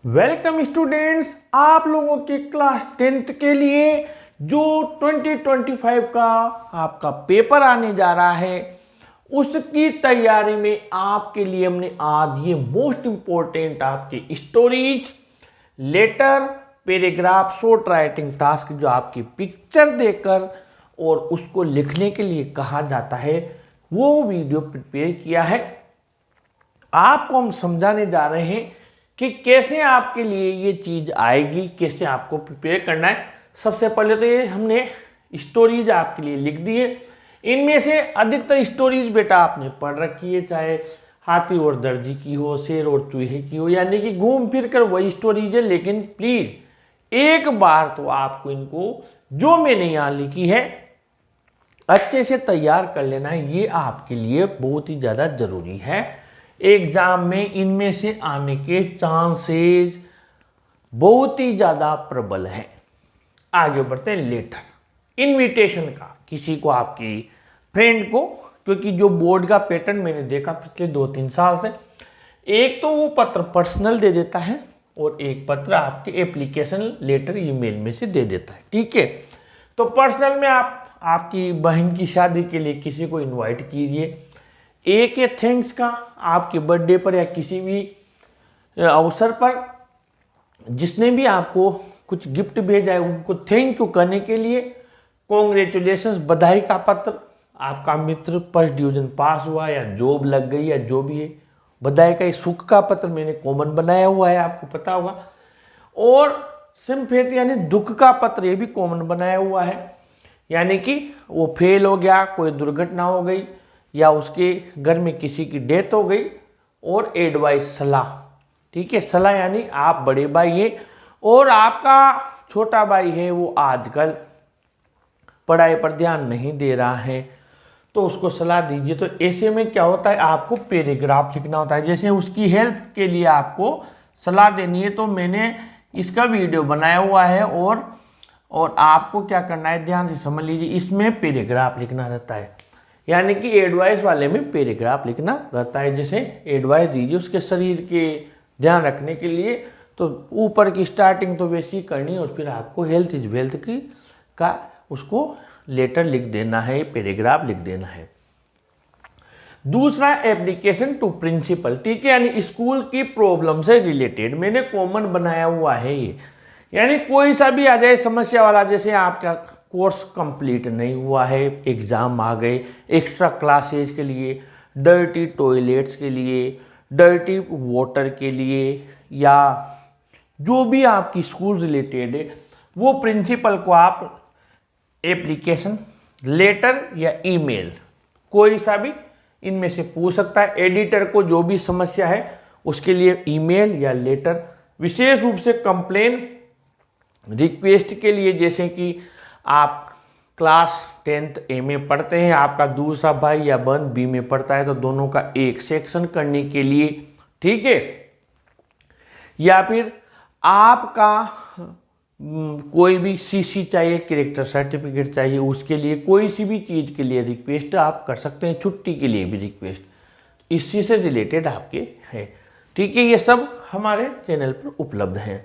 Welcome students, आप लोगों के क्लास 10th के लिए जो 2025 का आपका पेपर आने जा रहा है उसकी तैयारी में आपके लिए हमने आज ये मोस्ट इम्पोर्टेंट आपकी stories, letter, paragraph, short writing task जो आपकी पिक्चर देकर और उसको लिखने के लिए कहा जाता है वो वीडियो प्रिपेयर किया है। आपको हम समझाने जा रहे हैं कि कैसे आपके लिए ये चीज़ आएगी, कैसे आपको प्रिपेयर करना है। सबसे पहले तो ये हमने स्टोरीज आपके लिए लिख दी है। इनमें से अधिकतर स्टोरीज बेटा आपने पढ़ रखी है, चाहे हाथी और दर्जी की हो, शेर और चूहे की हो, यानी कि घूम फिर कर वही स्टोरीज है। लेकिन प्लीज एक बार तो आपको इनको जो मैंने यहाँ लिखी है अच्छे से तैयार कर लेना है। ये आपके लिए बहुत ही ज़्यादा ज़रूरी है। एग्जाम में इनमें से आने के चांसेस बहुत ही ज़्यादा प्रबल है। आगे बढ़ते हैं। लेटर, इनविटेशन का किसी को, आपकी फ्रेंड को, क्योंकि जो बोर्ड का पैटर्न मैंने देखा पिछले 2-3 साल से, एक तो वो पत्र पर्सनल दे देता है और एक पत्र आपके एप्लीकेशन लेटर ईमेल में से दे देता है। ठीक है, तो पर्सनल में आप आपकी बहन की शादी के लिए किसी को इनवाइट कीजिए। एक है थैंक्स का, आपके बर्थडे पर या किसी भी अवसर पर जिसने भी आपको कुछ गिफ्ट भेजा है उनको थैंक यू करने के लिए कॉन्ग्रेचुलेशंस, बधाई का पत्र। आपका मित्र फर्स्ट डिवीजन पास हुआ या जॉब लग गई या जो भी है, बधाई का सुख का पत्र मैंने कॉमन बनाया हुआ है, आपको पता होगा। और सिम्पैथी यानी दुख का पत्र, ये भी कॉमन बनाया हुआ है, यानी कि वो फेल हो गया, कोई दुर्घटना हो गई या उसके घर में किसी की डेथ हो गई। और एडवाइस, सलाह। ठीक है, सलाह यानी आप बड़े भाई हैं और आपका छोटा भाई है वो आजकल पढ़ाई पर ध्यान नहीं दे रहा है, तो उसको सलाह दीजिए। तो ऐसे में क्या होता है, आपको पैराग्राफ लिखना होता है। जैसे उसकी हेल्थ के लिए आपको सलाह देनी है, तो मैंने इसका वीडियो बनाया हुआ है और आपको क्या करना है, ध्यान से समझ लीजिए। इसमें पैराग्राफ लिखना रहता है, यानी कि एडवाइस वाले में पैराग्राफ लिखना रहता है। जैसे एडवाइस दीजिए उसके शरीर के ध्यान रखने के लिए, तो ऊपर की स्टार्टिंग तो वैसी करनी, और फिर आपको हेल्थ इज वेल्थ की का उसको लेटर लिख देना है, पैराग्राफ लिख देना है। दूसरा, एप्लीकेशन टू प्रिंसिपल। ठीक है, यानी स्कूल की प्रॉब्लम से रिलेटेड मैंने कॉमन बनाया हुआ है ये, यानी कोई सा भी आ जाए समस्या वाला। जैसे आपका कोर्स कंप्लीट नहीं हुआ है, एग्ज़ाम आ गए, एक्स्ट्रा क्लासेज के लिए, डर्टी टॉयलेट्स के लिए, डर्टी वाटर के लिए, या जो भी आपकी स्कूल रिलेटेड है, वो प्रिंसिपल को आप एप्लीकेशन, लेटर या ईमेल कोई सा भी इनमें से पूछ सकता है। एडिटर को जो भी समस्या है उसके लिए ईमेल या लेटर। विशेष रूप से कंप्लेन रिक्वेस्ट के लिए, जैसे कि आप क्लास 10th ए में पढ़ते हैं, आपका दूसरा भाई या बहन बी में पढ़ता है, तो दोनों का एक सेक्शन करने के लिए। ठीक है, या फिर आपका कोई भी सीसी चाहिए, कैरेक्टर सर्टिफिकेट चाहिए, उसके लिए कोई सी भी चीज़ के लिए रिक्वेस्ट आप कर सकते हैं। छुट्टी के लिए भी रिक्वेस्ट इसी से रिलेटेड आपके है। ठीक है, ये सब हमारे चैनल पर उपलब्ध हैं।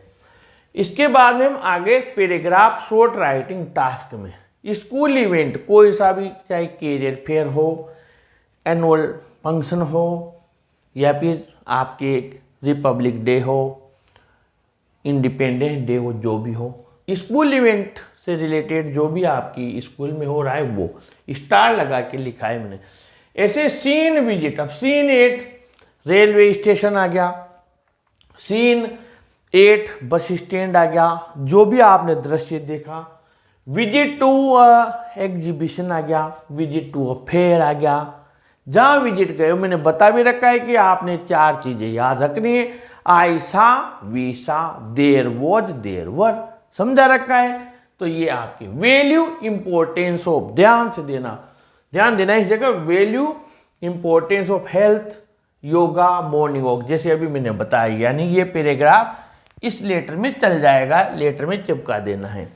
इसके बाद में हम आगे पैराग्राफ शॉर्ट राइटिंग टास्क में, स्कूल इवेंट कोई सा भी, चाहे कैरियर फेयर हो, एनुअल फंक्शन हो, या फिर आपके रिपब्लिक डे हो, इंडिपेंडेंस डे हो, जो भी हो, स्कूल इवेंट से रिलेटेड जो भी आपकी स्कूल में हो रहा है वो स्टार लगा के लिखा है मैंने। ऐसे सीन विजिट, अब सीन 8 रेलवे स्टेशन आ गया, सीन 8 बस स्टैंड आ गया, जो भी आपने दृश्य देखा। विजिट टू एग्जीबिशन आ गया, विजिट टू अ फेयर आ गया। जहाँ विजिट गए मैंने बता भी रखा है कि आपने 4 चीज़ें याद रखनी है। आई सा, we saw, there was, there were, समझा रखा है। तो ये आपकी वैल्यू इंपॉर्टेंस ऑफ, ध्यान से देना, ध्यान देना इस जगह, value importance of health, yoga, morning walk, जैसे अभी मैंने बताया। यानी ये पैराग्राफ इस लेटर में चल जाएगा, लेटर में चिपका देना है।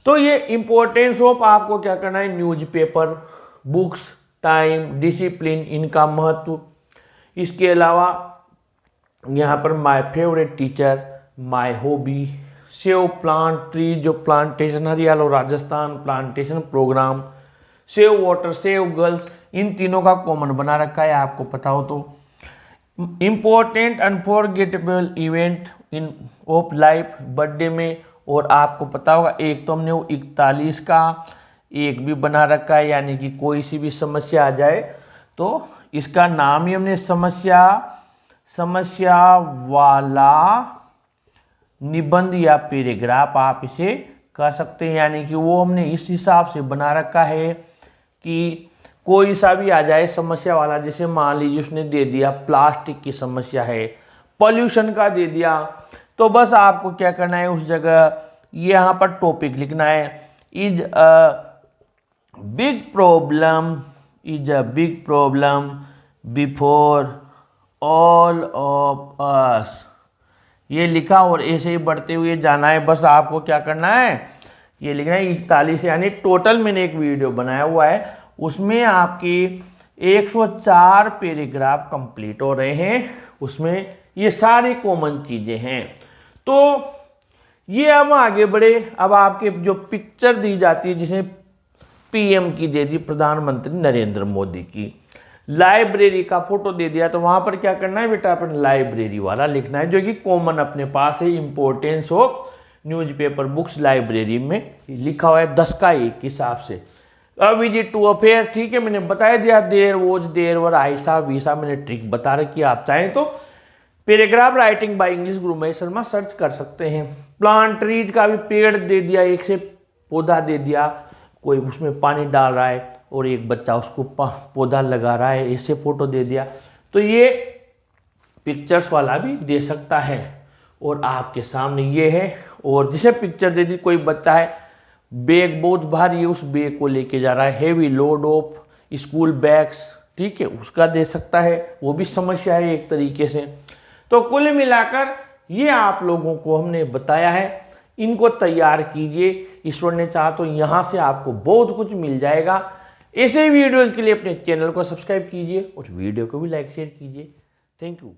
तो ये इंपॉर्टेंस ऑफ आपको क्या करना है, न्यूज़पेपर, बुक्स, टाइम, डिसिप्लिन, इनका महत्व। इसके अलावा यहाँ पर my favourite teacher, my hobby, save plant tree जो plantation Haryana Rajasthan plantation program, save water, save girls, इन तीनों का कॉमन बना रखा है आपको पता हो तो। Important unforgettable event in of life, birthday में, और आपको पता होगा एक तो हमने वो 41 का एक भी बना रखा है, यानी कि कोई सी भी समस्या आ जाए तो इसका नाम ही हमने समस्या वाला निबंध या पैराग्राफ आप इसे कह सकते हैं, यानी कि वो हमने इस हिसाब से बना रखा है कि कोई सा भी आ जाए समस्या वाला। जैसे मान लीजिए उसने दे दिया प्लास्टिक की समस्या है, पॉल्यूशन का दे दिया, तो बस आपको क्या करना है उस जगह यहाँ पर टॉपिक लिखना है, is a big problem before all of us, ये लिखा और ऐसे ही बढ़ते हुए जाना है। बस आपको क्या करना है ये लिखना है 41, यानी टोटल मैंने एक वीडियो बनाया हुआ है उसमें आपकी 104 पैराग्राफ कंप्लीट हो रहे हैं, उसमें ये सारी कॉमन चीज़ें हैं। तो ये अब आगे बढ़े, अब आपके जो पिक्चर दी जाती है जिसे पीएम की दे दी, प्रधानमंत्री नरेंद्र मोदी की, लाइब्रेरी का फोटो दे दिया, तो वहां पर क्या करना है बेटा अपन लाइब्रेरी वाला लिखना है जो कि कॉमन अपने पास है। Importance of newspaper books library में लिखा हुआ है 10 का 1 हिसाब से। अब विजिट टू अफेयर, ठीक है मैंने बता दिया, देर वॉज देर वर आयसा वीसा मैंने ट्रिक बता रखी है, आप चाहें तो paragraph writing by English Guru Mahesh Sharma search कर सकते हैं। प्लांट ट्रीज का भी पेड़ दे दिया, एक से पौधा दे दिया, कोई उसमें पानी डाल रहा है और एक बच्चा उसको पौधा लगा रहा है, ऐसे फोटो दे दिया, तो ये पिक्चर्स वाला भी दे सकता है। और आपके सामने ये है, और जिसे पिक्चर दे दी कोई बच्चा है बैग बहुत भारी है, उस बैग को लेके जा रहा है, heavy load of school bags, ठीक है उसका दे सकता है, वो भी समस्या है एक तरीके से। तो कुल मिलाकर ये आप लोगों को हमने बताया है, इनको तैयार कीजिए, ईश्वर ने चाहा तो यहाँ से आपको बहुत कुछ मिल जाएगा। ऐसे वीडियोज़ के लिए अपने चैनल को सब्सक्राइब कीजिए और वीडियो को भी लाइक शेयर कीजिए। Thank you.